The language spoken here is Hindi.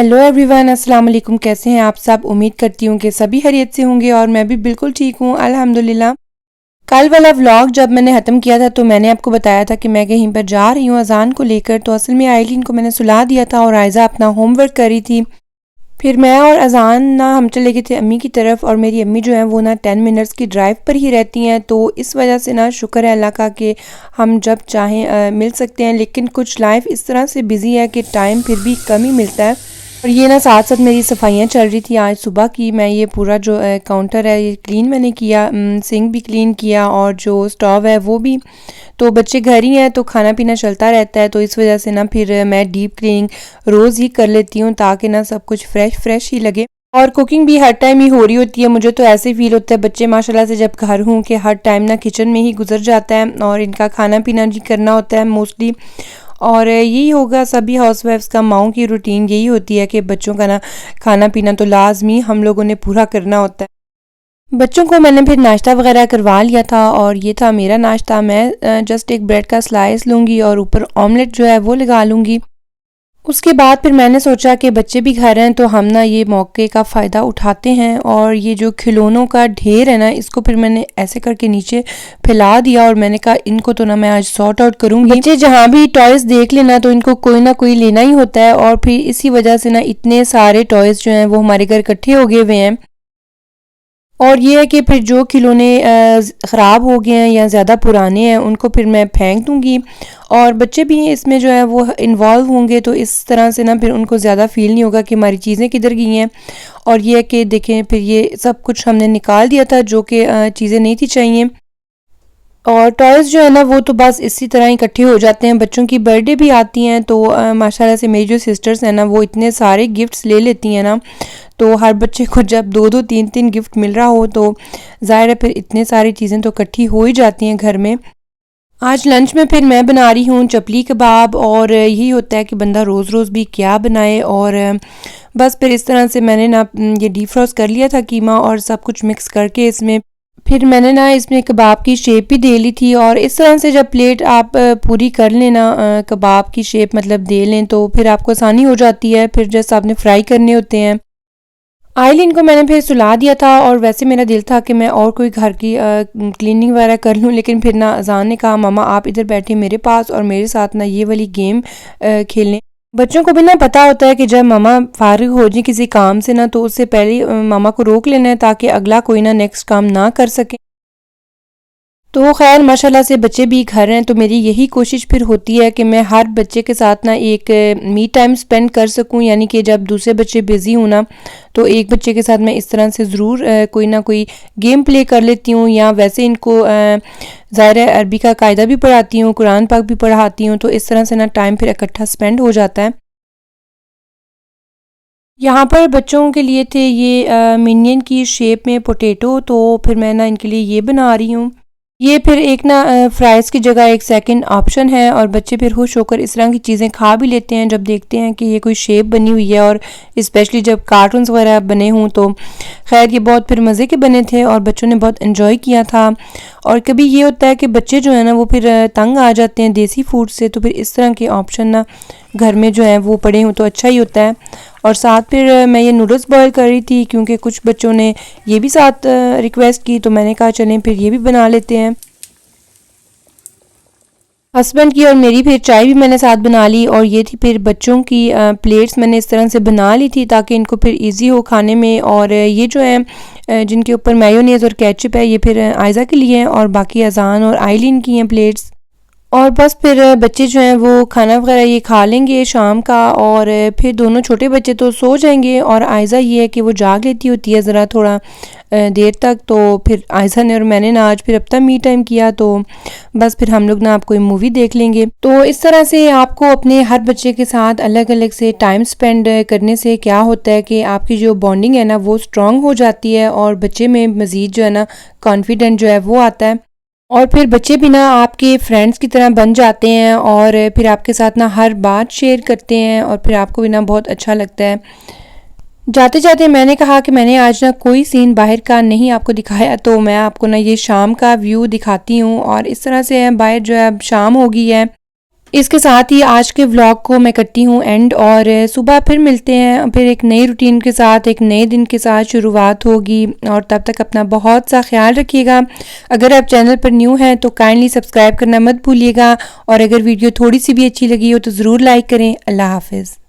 हेलो एवरीवन, अस्सलाम वालेकुम। कैसे हैं आप सब? उम्मीद करती हूँ कि सभी खैरियत से होंगे और मैं भी बिल्कुल ठीक हूँ, अल्हम्दुलिल्लाह। कल वाला व्लॉग जब मैंने ख़त्म किया था तो मैंने आपको बताया था कि मैं कहीं पर जा रही हूँ अज़ान को लेकर। तो असल में आइलिन को मैंने सुला दिया था और आयज़ा अपना होमवर्क कर रही थी। फिर मैं और अज़ान ना हम चले गए थे अम्मी की तरफ, और मेरी अम्मी जो है वो ना 10 मिनट्स की ड्राइव पर ही रहती हैं। तो इस वजह से ना शुक्र है अल्लाह का कि हम जब चाहें मिल सकते हैं। लेकिन कुछ लाइफ इस तरह से बिज़ी है कि टाइम फिर भी कम ही मिलता है। और ये ना साथ साथ मेरी सफाइयाँ चल रही थी आज सुबह की। मैं ये पूरा जो काउंटर है ये क्लीन मैंने किया, सिंक भी क्लीन किया और जो स्टोव है वो भी। तो बच्चे घर ही हैं तो खाना पीना चलता रहता है, तो इस वजह से ना फिर मैं डीप क्लीनिंग रोज़ ही कर लेती हूँ ताकि ना सब कुछ फ्रेश फ्रेश ही लगे। और कुकिंग भी हर टाइम ही हो रही होती है। मुझे तो ऐसे फील होता है बच्चे माशाल्लाह से जब घर हूँ कि हर टाइम ना किचन में ही गुजर जाता है और इनका खाना पीना भी करना होता है मोस्टली। और यही होगा सभी हाउसवाइफ्स का, माओं की रूटीन यही होती है कि बच्चों का ना खाना पीना तो लाजमी हम लोगों ने पूरा करना होता है। बच्चों को मैंने फिर नाश्ता वगैरह करवा लिया था और ये था मेरा नाश्ता। मैं जस्ट एक ब्रेड का स्लाइस लूँगी और ऊपर ऑमलेट जो है वो लगा लूँगी। उसके बाद फिर मैंने सोचा कि बच्चे भी घर हैं तो हम ना ये मौके का फ़ायदा उठाते हैं, और ये जो खिलौनों का ढेर है ना इसको फिर मैंने ऐसे करके नीचे फैला दिया और मैंने कहा इनको तो ना मैं आज सॉर्ट आउट करूँगी। बच्चे जहाँ भी टॉयज़ देख लेना तो इनको कोई ना कोई लेना ही होता है, और फिर इसी वजह से ना इतने सारे टॉयज़ जो हैं वो हमारे घर इकट्ठे हो गए हुए हैं। और ये है कि फिर जो खिलौने ख़राब हो गए हैं या ज़्यादा पुराने हैं उनको फिर मैं फेंक दूँगी, और बच्चे भी इसमें जो है वो इन्वॉल्व होंगे तो इस तरह से ना फिर उनको ज़्यादा फ़ील नहीं होगा कि हमारी चीज़ें किधर गई हैं। और ये है कि देखें फिर ये सब कुछ हमने निकाल दिया था जो कि चीज़ें नहीं थी चाहिए। और टॉयज़ जो है ना वो तो बस इसी तरह ही इकट्ठे हो जाते हैं। बच्चों की बर्थडे भी आती हैं तो माशाल्लाह से मेरी जो सिस्टर्स हैं ना वो इतने सारे गिफ्ट्स ले लेती हैं ना, तो हर बच्चे को जब 2-2 3-3 गिफ्ट मिल रहा हो तो ज़ाहिर है फिर इतने सारी चीज़ें तो इकट्ठी हो ही जाती हैं घर में। आज लंच में फिर मैं बना रही हूँ चपली कबाब, और यही होता है कि बंदा रोज़ रोज़ भी क्या बनाए। और बस फिर इस तरह से मैंने ना ये डीप फ्रोस्ट कर लिया था कीमा और सब कुछ मिक्स करके इसमें। फिर मैंने ना इसमें कबाब की शेप भी दे ली थी, और इस तरह से जब प्लेट आप पूरी कर लें ना, कबाब की शेप मतलब दे लें तो फिर आपको आसानी हो जाती है फिर जैसे आपने फ्राई करने होते हैं। आइलिन को मैंने फिर सुला दिया था, और वैसे मेरा दिल था कि मैं और कोई घर की क्लीनिंग वगैरह कर लूँ, लेकिन फिर ना अज़ान ने कहा मामा आप इधर बैठे मेरे पास और मेरे साथ ना ये वाली गेम खेलें। बच्चों को भी ना पता होता है कि जब मामा फारिग हो जाए किसी काम से ना तो उससे पहले मामा को रोक लेना है ताकि अगला कोई ना नेक्स्ट काम ना कर सके। तो खैर माशाल्लाह से बच्चे भी घर हैं तो मेरी यही कोशिश फिर होती है कि मैं हर बच्चे के साथ ना एक मी टाइम स्पेंड कर सकूं, यानी कि जब दूसरे बच्चे बिज़ी हों ना तो एक बच्चे के साथ मैं इस तरह से ज़रूर कोई ना कोई गेम प्ले कर लेती हूँ, या वैसे इनको ज़ाहिर है अरबी का कायदा भी पढ़ाती हूँ, कुरान पाक भी पढ़ाती हूँ, तो इस तरह से ना टाइम फिर इकट्ठा स्पेंड हो जाता है। यहाँ पर बच्चों के लिए थे ये मिनियन की शेप में पोटैटो, तो फिर मैं ना इनके लिए ये बना रही हूँ। ये फिर एक ना फ्राइज़ की जगह एक सेकंड ऑप्शन है, और बच्चे फिर खुश होकर इस तरह की चीज़ें खा भी लेते हैं जब देखते हैं कि ये कोई शेप बनी हुई है, और स्पेशली जब कार्टून्स वगैरह बने हों तो। खैर ये बहुत फिर मज़े के बने थे और बच्चों ने बहुत एंजॉय किया था। और कभी ये होता है कि बच्चे जो है ना वो फिर तंग आ जाते हैं देसी फूड से, तो फिर इस तरह के ऑप्शन ना घर में जो है वो पड़े हों तो अच्छा ही होता है। और साथ फिर मैं ये नूडल्स बॉयल कर रही थी क्योंकि कुछ बच्चों ने ये भी साथ रिक्वेस्ट की, तो मैंने कहा चलें फिर ये भी बना लेते हैं। हस्बैंड की और मेरी फिर चाय भी मैंने साथ बना ली, और ये थी फिर बच्चों की प्लेट्स मैंने इस तरह से बना ली थी ताकि इनको फिर इजी हो खाने में। और ये जो है जिनके ऊपर मेयोनेज़ और केचप है ये फिर आयज़ा के लिए हैं, और बाकी अज़ान और आइलिन की हैं प्लेट्स। और बस फिर बच्चे जो हैं वो खाना वगैरह ये खा लेंगे शाम का, और फिर दोनों छोटे बच्चे तो सो जाएंगे, और आयज़ा ये है कि वो जाग लेती होती है ज़रा थोड़ा देर तक। तो फिर आयज़ा ने और मैंने ना आज फिर अपना मी टाइम किया, तो बस फिर हम लोग ना आप कोई मूवी देख लेंगे। तो इस तरह से आपको अपने हर बच्चे के साथ अलग अलग से टाइम स्पेंड करने से क्या होता है कि आपकी जो बॉन्डिंग है ना वो स्ट्रॉन्ग हो जाती है, और बच्चे में मज़ीद जो है ना कॉन्फिडेंट जो है वो आता है। और फिर बच्चे भी ना आपके फ्रेंड्स की तरह बन जाते हैं, और फिर आपके साथ ना हर बात शेयर करते हैं, और फिर आपको भी ना बहुत अच्छा लगता है। जाते जाते मैंने कहा कि मैंने आज ना कोई सीन बाहर का नहीं आपको दिखाया, तो मैं आपको ना ये शाम का व्यू दिखाती हूँ। और इस तरह से बाहर जो है अब शाम हो गई है, इसके साथ ही आज के व्लॉग को मैं करती हूँ एंड और सुबह फिर मिलते हैं, फिर एक नई रूटीन के साथ, एक नए दिन के साथ शुरुआत होगी। और तब तक अपना बहुत सा ख्याल रखिएगा। अगर आप चैनल पर न्यू हैं तो काइंडली सब्सक्राइब करना मत भूलिएगा, और अगर वीडियो थोड़ी सी भी अच्छी लगी हो तो ज़रूर लाइक करें। अल्लाह हाफिज़।